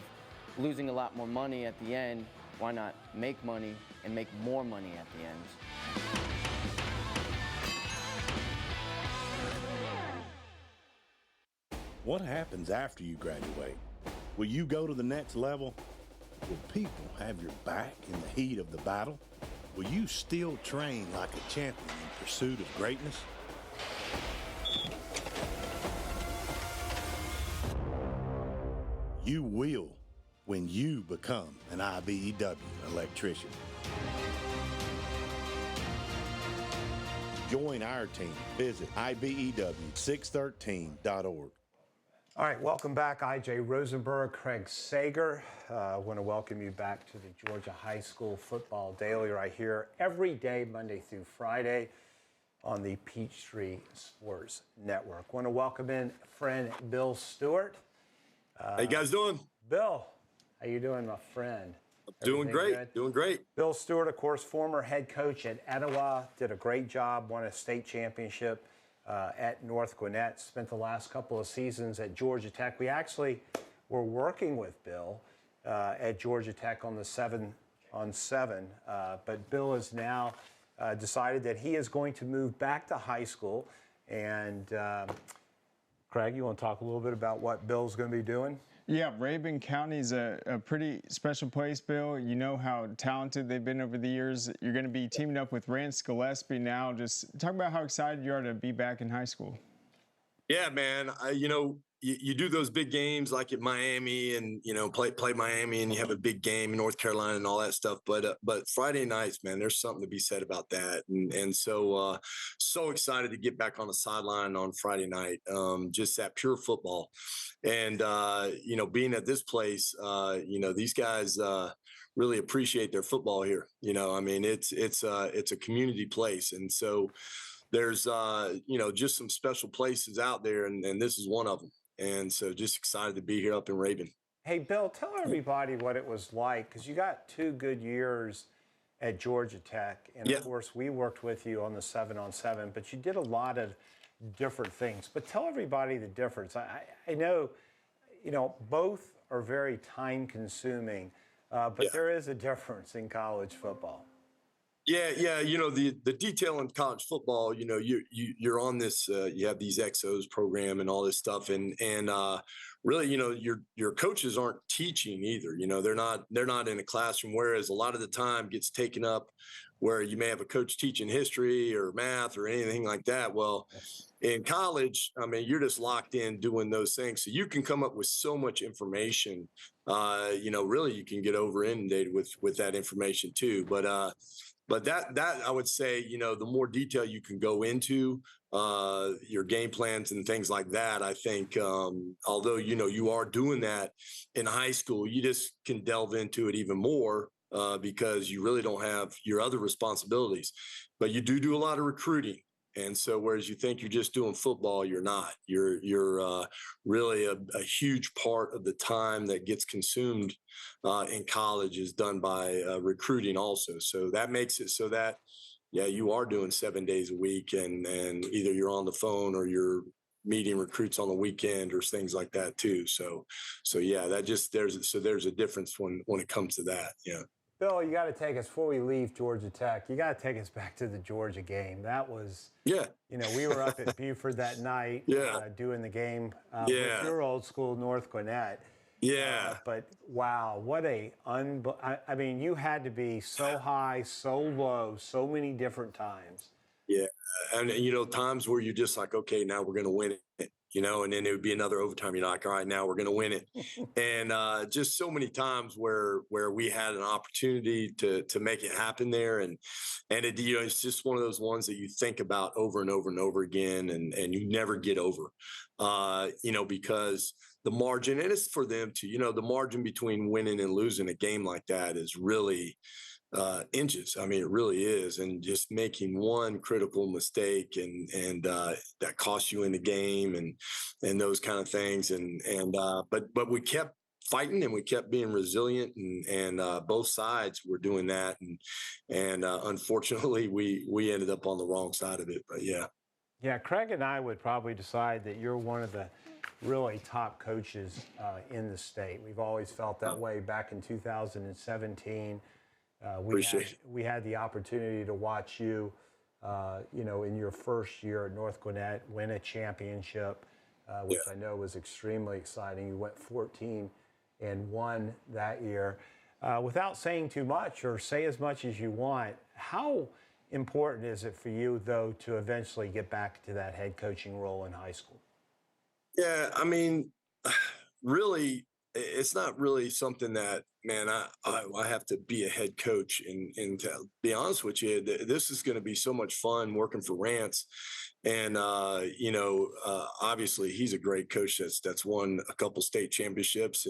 losing a lot more money at the end, why not make money and make more money at the end? What happens after you graduate? Will you go to the next level? Will people have your back in the heat of the battle? Will you still train like a champion in pursuit of greatness? You will when you become an IBEW electrician. Join our team. Visit IBEW613.org. All right, welcome back. IJ Rosenberg, Craig Sager. I want to welcome you back to the Georgia High School Football Daily right here every day, Monday through Friday on the Peachtree Sports Network. Want to welcome in friend Bill Stewart. How you guys doing? Bill, how you doing, my friend? Doing great, good? doing great. Bill Stewart, of course, former head coach at Etowah, did a great job, won a state championship at North Gwinnett, spent the last couple of seasons at Georgia Tech. We actually were working with Bill at Georgia Tech on the 7-on-7, but Bill has now decided that he is going to move back to high school. And Craig, you want to talk a little bit about what Bill's going to be doing? Yeah, Rabun County's a pretty special place, Bill. You know how talented they've been over the years. You're going to be teaming up with Rance Gillespie now. Just talk about how excited you are to be back in high school. Yeah, man. You do those big games like at Miami and, play Miami and you have a big game in North Carolina and all that stuff. But Friday nights, man, there's something to be said about that. And so excited to get back on the sideline on Friday night. Just that pure football. And, being at this place, these guys really appreciate their football here. It's a community place. And so there's, just some special places out there. And this is one of them. And so just excited to be here up in Rabun. Hey, Bill, tell everybody what it was like, because you got 2 good years at Georgia Tech. And, of course, we worked with you on the 7-on-7, but you did a lot of different things. But tell everybody the difference. I know, both are very time-consuming, but there is a difference in college football. Yeah. The detail in college football, you're on this, you have these XOs program and all this stuff. And really, your coaches aren't teaching either. They're not in a classroom, whereas a lot of the time gets taken up where you may have a coach teaching history or math or anything like that. Well, in college, you're just locked in doing those things. So you can come up with so much information, really you can get over inundated with that information too. But that I would say, the more detail you can go into your game plans and things like that, I think, although, you are doing that in high school, you just can delve into it even more because you really don't have your other responsibilities. But you do a lot of recruiting. And so whereas you think you're just doing football, you're not. You're really a huge part of the time that gets consumed in college is done by recruiting also. So that makes it so that, you are doing 7 days a week and either you're on the phone or you're meeting recruits on the weekend or things like that too. So yeah, there's a difference when it comes to that. Yeah. Bill, you got to take us, before we leave Georgia Tech, you got to take us back to the Georgia game. That was, we were up at Buford that night doing the game with your old school North Gwinnett. Yeah. But wow, what you had to be so high, so low, so many different times. Yeah. And, times where you're just like, okay, now we're going to win it. And then it would be another overtime. You're like, all right, now we're going to win it. And just so many times where we had an opportunity to make it happen there. And it, it's just one of those ones that you think about over and over and over again. And you never get over, because the margin, and it's for them to, the margin between winning and losing a game like that is really inches. It really is. And just making one critical mistake and that costs you in the game and those kind of things. But we kept fighting and we kept being resilient and both sides were doing that. And unfortunately we ended up on the wrong side of it, but yeah. Yeah. Craig and I would probably decide that you're one of the really top coaches in the state. We've always felt that way. Back in 2017. We had the opportunity to watch you, in your first year at North Gwinnett win a championship, which I know was extremely exciting. You went 14-1 that year. Without saying too much or say as much as you want, how important is it for you, though, to eventually get back to that head coaching role in high school? Yeah, really, it's not really something that, man, I have to be a head coach. And to be honest with you, this is going to be so much fun working for Rance. And, obviously he's a great coach that's won a couple state championships.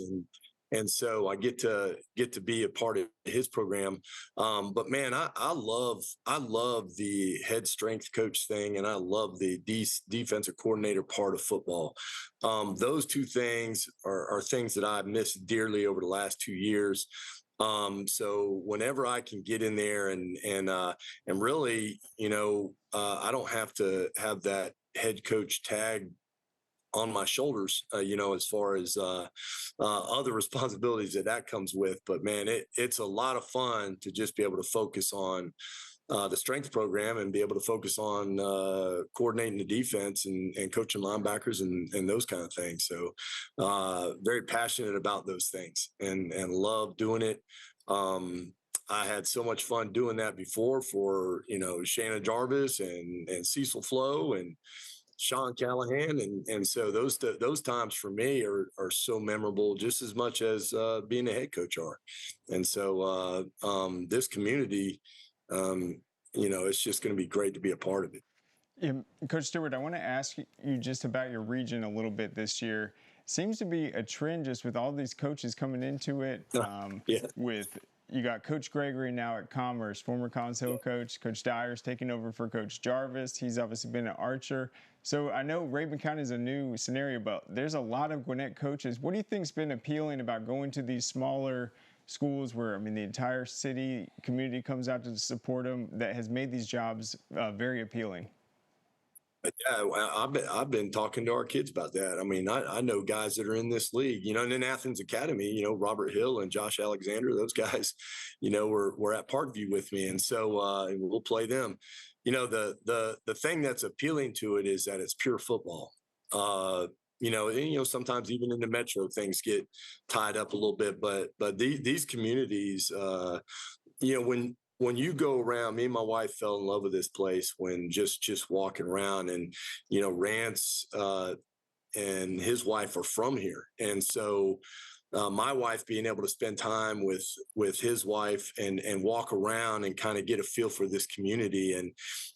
And so I get to be a part of his program. But man, I love the head strength coach thing, and I love the defensive coordinator part of football. Those two things are things that I've missed dearly over the last 2 years. So whenever I can get in there and really, I don't have to have that head coach tag on my shoulders, as far as other responsibilities that comes with. But man, it's a lot of fun to just be able to focus on the strength program and be able to focus on coordinating the defense and coaching linebackers and those kind of things. So very passionate about those things and love doing it. I had so much fun doing that before for, Shannon Jarvis and Cecil Flo and Sean Callahan. And so those times for me are so memorable, just as much as being a head coach are. And so this community, it's just going to be great to be a part of it. Yeah, Coach Stewart, I want to ask you just about your region a little bit this year. Seems to be a trend just with all these coaches coming into it. With you got Coach Gregory now at Commerce, former Collins Hill coach. Coach Dyer's taking over for Coach Jarvis. He's obviously been at Archer. So I know Rabun County is a new scenario, but there's a lot of Gwinnett coaches. What do you think's been appealing about going to these smaller schools where, the entire city community comes out to support them that has made these jobs very appealing? Yeah, I've been talking to our kids about that. I know guys that are in this league, and in Athens Academy, Robert Hill and Josh Alexander, those guys, were at Parkview with me. And so we'll play them. The thing that's appealing to it is that it's pure football. Sometimes even in the metro things get tied up a little bit, but these communities, when you go around, me and my wife fell in love with this place when just walking around, and Rance and his wife are from here, and so my wife being able to spend time with his wife and walk around and kind of get a feel for this community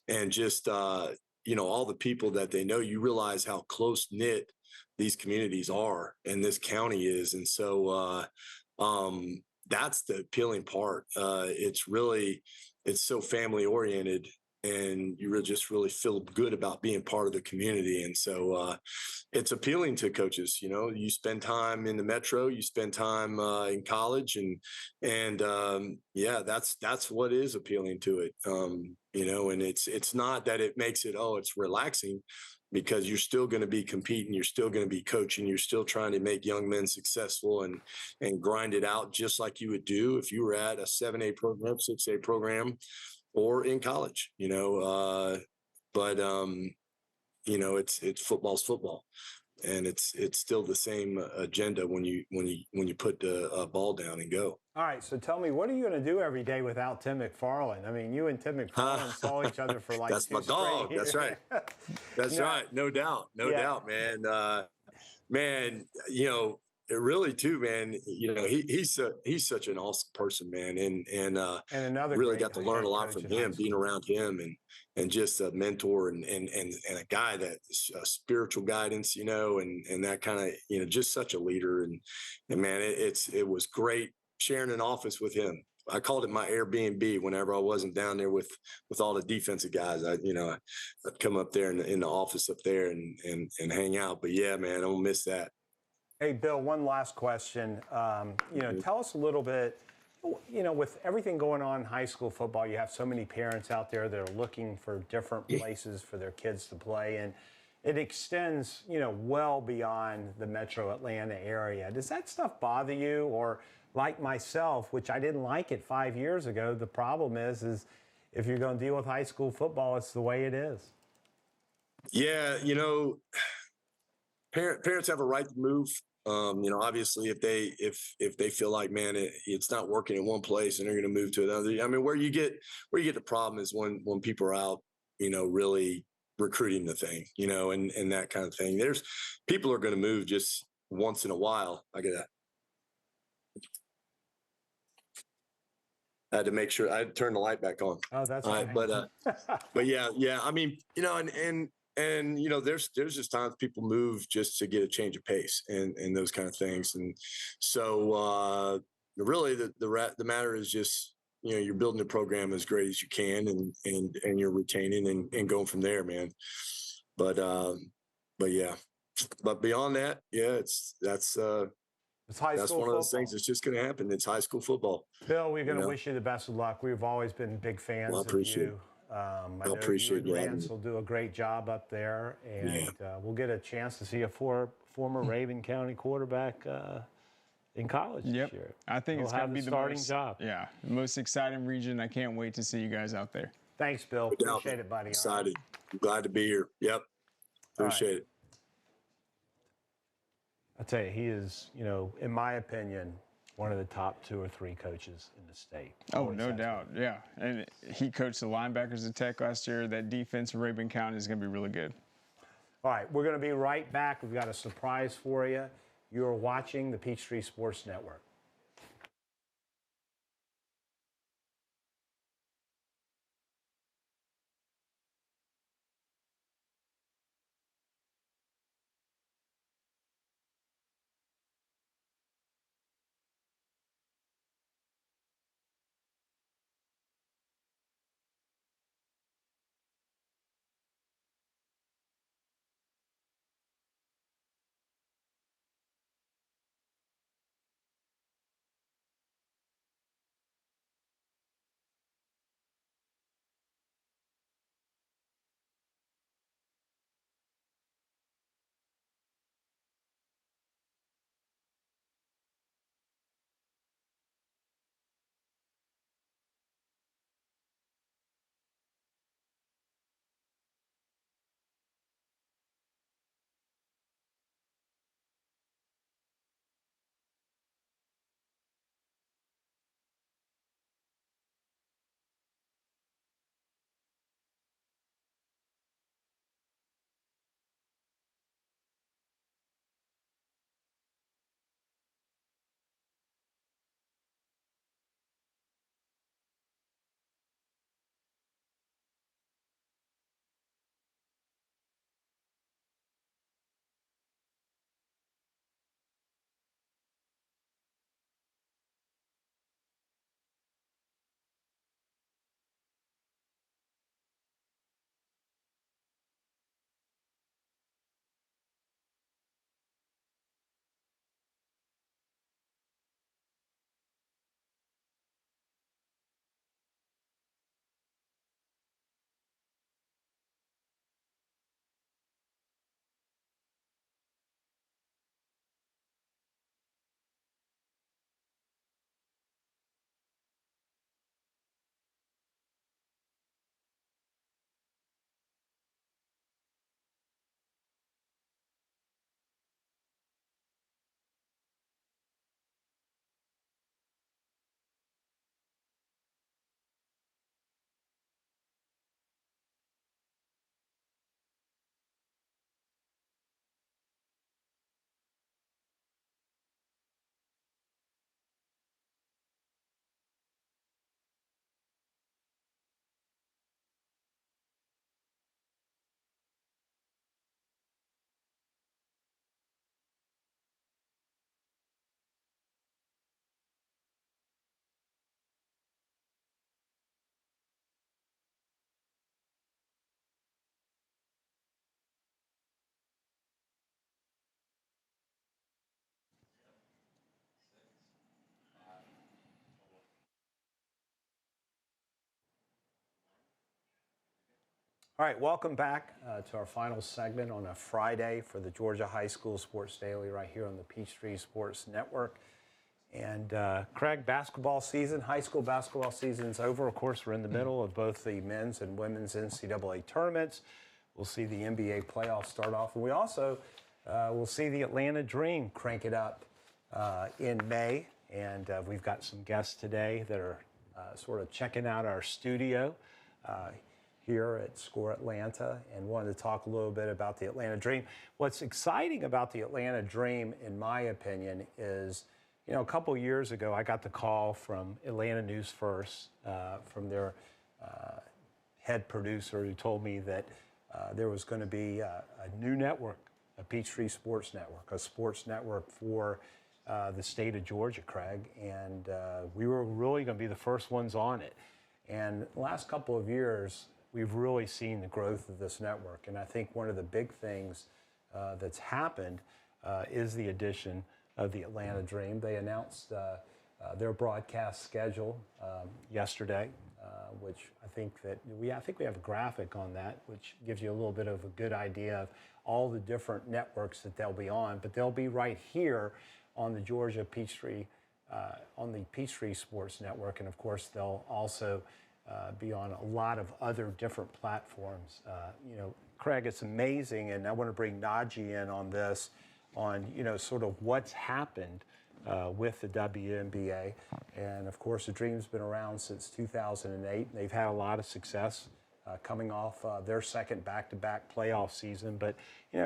and just all the people that they know, you realize how close knit these communities are and this county is, and so that's the appealing part. It's so family oriented, and you just really feel good about being part of the community. And so it's appealing to coaches. You spend time in the metro, you spend time in college, and that's what is appealing to it. And it's not that it makes it, it's relaxing, because you're still going to be competing, you're still going to be coaching, you're still trying to make young men successful and grind it out just like you would do if you were at a 7A program, 6A program, or in college, it's football's football, and it's still the same agenda when you put the ball down and go. All right, so tell me, what are you going to do every day without Tim McFarland? You and Tim McFarland saw each other for like that's my dog. That's right. That's right. No doubt, man. It really too, man. He's such an awesome person, man, and another really got to learn a lot from him, being around him, and just a mentor and a guy that's spiritual guidance, and that kind of, just such a leader, and man, it was great sharing an office with him. I called it my Airbnb whenever I wasn't down there with all the defensive guys. I'd come up there in the office up there and hang out. But yeah, man, I don't miss that. Hey, Bill, one last question. Tell us a little bit, with everything going on in high school football, you have so many parents out there that are looking for different places for their kids to play. And it extends, well beyond the metro Atlanta area. Does that stuff bother you? Or like myself, which I didn't like it 5 years ago, the problem is if you're going to deal with high school football, it's the way it is. Yeah, parents have a right to move. Obviously, if they feel like, man, it's not working in one place and they're going to move to another. Where you get the problem is when people are out, really recruiting the thing, and that kind of thing. There's people are going to move just once in a while. I get that. I had to make sure I turned the light back on. Oh, that's right. right. But yeah. I mean, and there's just times people move just to get a change of pace and those kind of things. And so really the matter is just, you're building the program as great as you can and you're retaining and going from there, man. But yeah, but beyond that, yeah, that's high that's school one of those football. things that's just going to happen. It's high school football. Bill, we're going to wish you the best of luck. We've always been big fans of you. I know appreciate you and Lance will do a great job up there, and we'll get a chance to see a former Raven County quarterback in college this year. I think it's going to be the starting job. Yeah, the most exciting region. I can't wait to see you guys out there. Thanks, Bill. Appreciate it, buddy. Excited. I'm glad to be here. Yep. Appreciate it. I tell you, he is, in my opinion, one of the top 2 or 3 coaches in the state. Oh, no doubt. Yeah. And he coached the linebackers at Tech last year. That defense in Raven County is going to be really good. All right, we're going to be right back. We've got a surprise for you. You're watching the Peachtree Sports Network. All right, welcome back to our final segment on a Friday for the Georgia High School Sports Daily right here on the Peachtree Sports Network. And Craig, basketball season, high school basketball season is over. Of course, we're in the middle of both the men's and women's NCAA tournaments. We'll see the NBA playoffs start off. And we also will see the Atlanta Dream crank it up in May. And we've got some guests today that are sort of checking out our studio here at Score Atlanta and wanted to talk a little bit about the Atlanta Dream. What's exciting about the Atlanta Dream, in my opinion, is, a couple of years ago, I got the call from Atlanta News First, from their head producer, who told me that there was going to be a new network, a Peachtree Sports Network, a sports network for the state of Georgia, Craig, and we were really going to be the first ones on it. And the last couple of years, we've really seen the growth of this network, and I think one of the big things that's happened is the addition of the Atlanta Dream. They announced their broadcast schedule yesterday, which I think we have a graphic on that, which gives you a little bit of a good idea of all the different networks that they'll be on. But they'll be right here on the Georgia Peachtree, on the Peachtree Sports Network, and of course they'll also be on a lot of other different platforms. Craig, it's amazing, and I want to bring Najee in on this, on sort of what's happened with the WNBA. And of course, the Dream's been around since 2008. They've had a lot of success coming off their second back-to-back playoff season. But,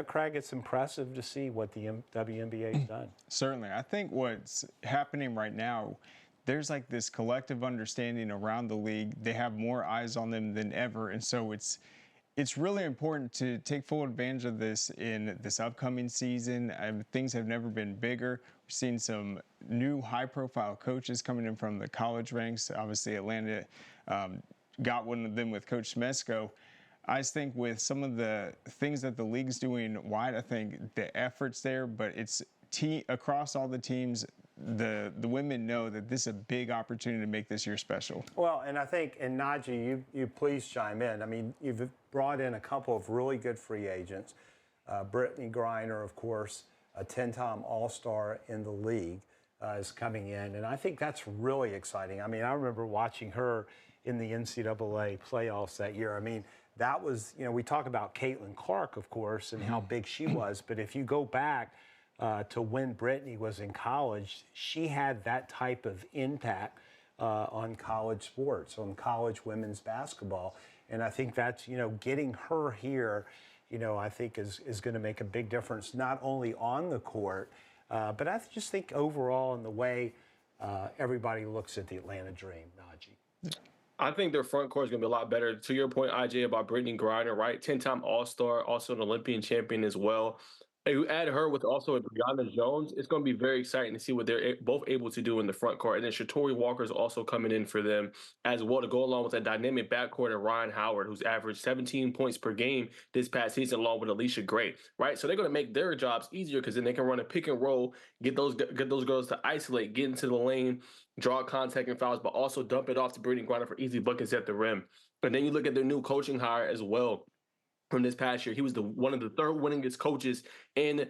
Craig, it's impressive to see what the WNBA's done. Certainly. I think what's happening right now, there's like this collective understanding around the league. They have more eyes on them than ever. And so it's really important to take full advantage of this in this upcoming season. Things have never been bigger. We've seen some new high-profile coaches coming in from the college ranks. Obviously, Atlanta got one of them with Coach Smesko. I just think with some of the things that the league's doing wide, I think the effort's there, but it's across all the teams. The women know that this is a big opportunity to make this year special. Well, and I think, and Najee, you please chime in. I mean, you've brought in a couple of really good free agents. Brittany Griner, of course, a 10-time All-Star in the league, is coming in, and I think that's really exciting. I mean, I remember watching her in the NCAA playoffs that year. I mean, that was, we talk about Caitlin Clark, of course, and how big she was, but if you go back to when Brittany was in college, she had that type of impact on college sports, on college women's basketball. And I think that's, getting her here, I think is going to make a big difference, not only on the court, but I just think overall in the way everybody looks at the Atlanta Dream, Najee. I think their front court is going to be a lot better. To your point, IJ, about Brittany Griner, right? 10-time All-Star, also an Olympian champion as well. You add her with also Brianna Jones, it's going to be very exciting to see what they're both able to do in the front court. And then Shatori Walker is also coming in for them as well to go along with that dynamic backcourt of Ryan Howard, who's averaged 17 points per game this past season, along with Alicia Gray, right? So they're going to make their jobs easier because then they can run a pick and roll, get those girls to isolate, get into the lane, draw contact and fouls, but also dump it off to Brittany Griner for easy buckets at the rim. And then you look at their new coaching hire as well. From this past year, he was one of the third winningest coaches in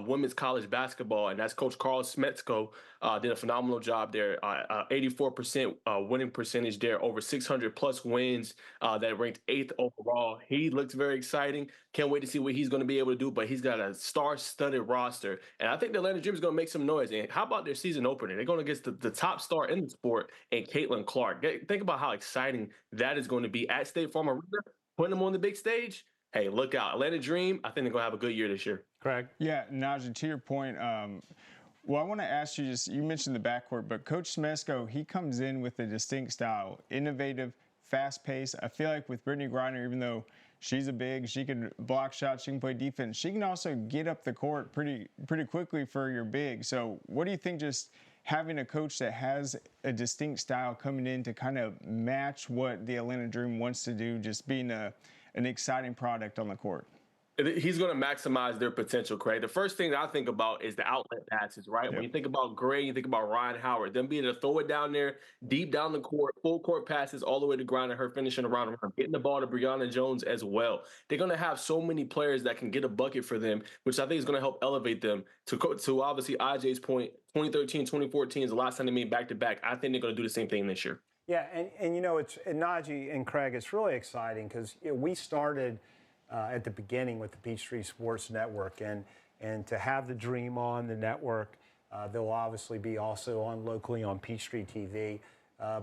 women's college basketball, and that's Coach Carl Smesko. Did a phenomenal job there. 84% winning percentage there, over 600+ wins. That ranked 8th overall. He looks very exciting. Can't wait to see what he's going to be able to do. But he's got a star-studded roster, and I think the Atlanta Dream is going to make some noise. And how about their season opener? They're going against the top star in the sport, and Caitlin Clark. Think about how exciting that is going to be at State Farm Arena, putting them on the big stage. Hey, look out. Atlanta Dream, I think they're going to have a good year this year. Craig? Yeah, Najee, to your point, well, I want to ask you, you mentioned the backcourt, but Coach Smesko, he comes in with a distinct style, innovative, fast-paced. I feel like with Brittany Griner, even though she's a big, she can block shots, she can play defense, she can also get up the court pretty quickly for your big. So what do you think, just having a coach that has a distinct style coming in to kind of match what the Atlanta Dream wants to do, just being an exciting product on the court? He's going to maximize their potential, Craig. The first thing that I think about is the outlet passes, right? Yep. When you think about Gray, you think about Ryan Howard, them being able to throw it down there, deep down the court, full court passes all the way to Griner, her finishing around, getting the ball to Brianna Jones as well. They're going to have so many players that can get a bucket for them, which I think is going to help elevate them to obviously IJ's point. 2013, 2014 is the last time they made back-to-back. I think they're going to do the same thing this year. Yeah, and Najee and Craig, it's really exciting because we started at the beginning with the Peachtree Sports Network, and to have the Dream on the network, they'll obviously be also on locally on Peachtree TV,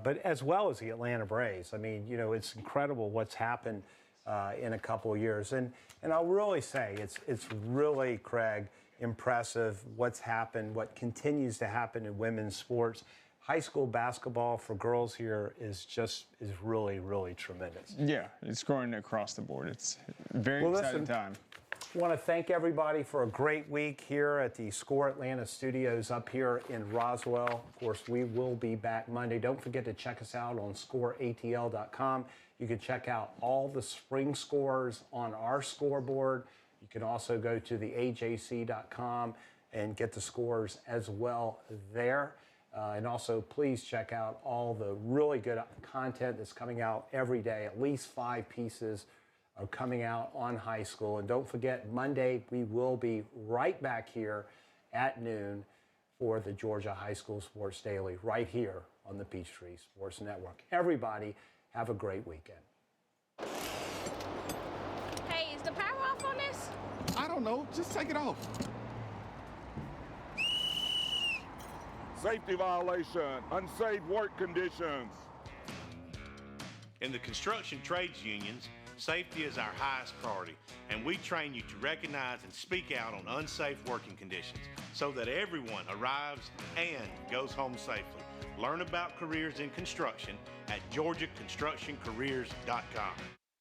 but as well as the Atlanta Braves. I mean, it's incredible what's happened in a couple of years, and I'll really say it's really, Craig, impressive what's happened, what continues to happen in women's sports. High school basketball for girls here is really, really tremendous. Yeah, it's growing across the board. It's a very exciting time. I want to thank everybody for a great week here at the Score Atlanta studios up here in Roswell. Of course, we will be back Monday. Don't forget to check us out on scoreatl.com. You can check out all the spring scores on our scoreboard. You can also go to the ajc.com and get the scores as well there. And also, please check out all the really good content that's coming out every day. At least 5 pieces are coming out on high school. And don't forget, Monday, we will be right back here at noon for the Georgia High School Sports Daily, right here on the Peachtree Sports Network. Everybody, have a great weekend. Hey, is the power off on this? I don't know. Just take it off. Safety violation, unsafe work conditions. In the construction trades unions, safety is our highest priority, and we train you to recognize and speak out on unsafe working conditions so that everyone arrives and goes home safely. Learn about careers in construction at georgiaconstructioncareers.com.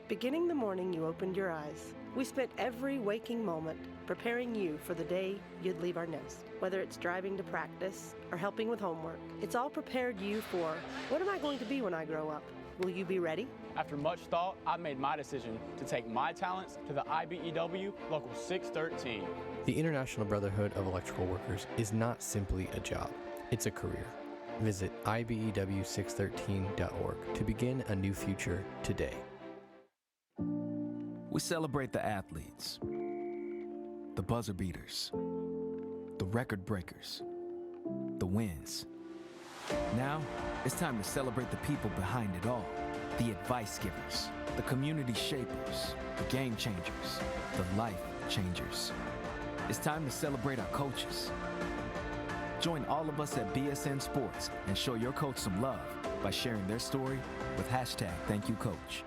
Beginning the morning you opened your eyes, we spent every waking moment preparing you for the day you'd leave our nest. Whether it's driving to practice or helping with homework, it's all prepared you for, what am I going to be when I grow up? Will you be ready? After much thought, I made my decision to take my talents to the IBEW Local 613. The International Brotherhood of Electrical Workers is not simply a job, it's a career. Visit IBEW613.org to begin a new future today. We celebrate the athletes, the buzzer beaters, the record breakers, the wins. Now, it's time to celebrate the people behind it all. The advice givers, the community shapers, the game changers, the life changers. It's time to celebrate our coaches. Join all of us at BSN Sports and show your coach some love by sharing their story with #ThankYouCoach.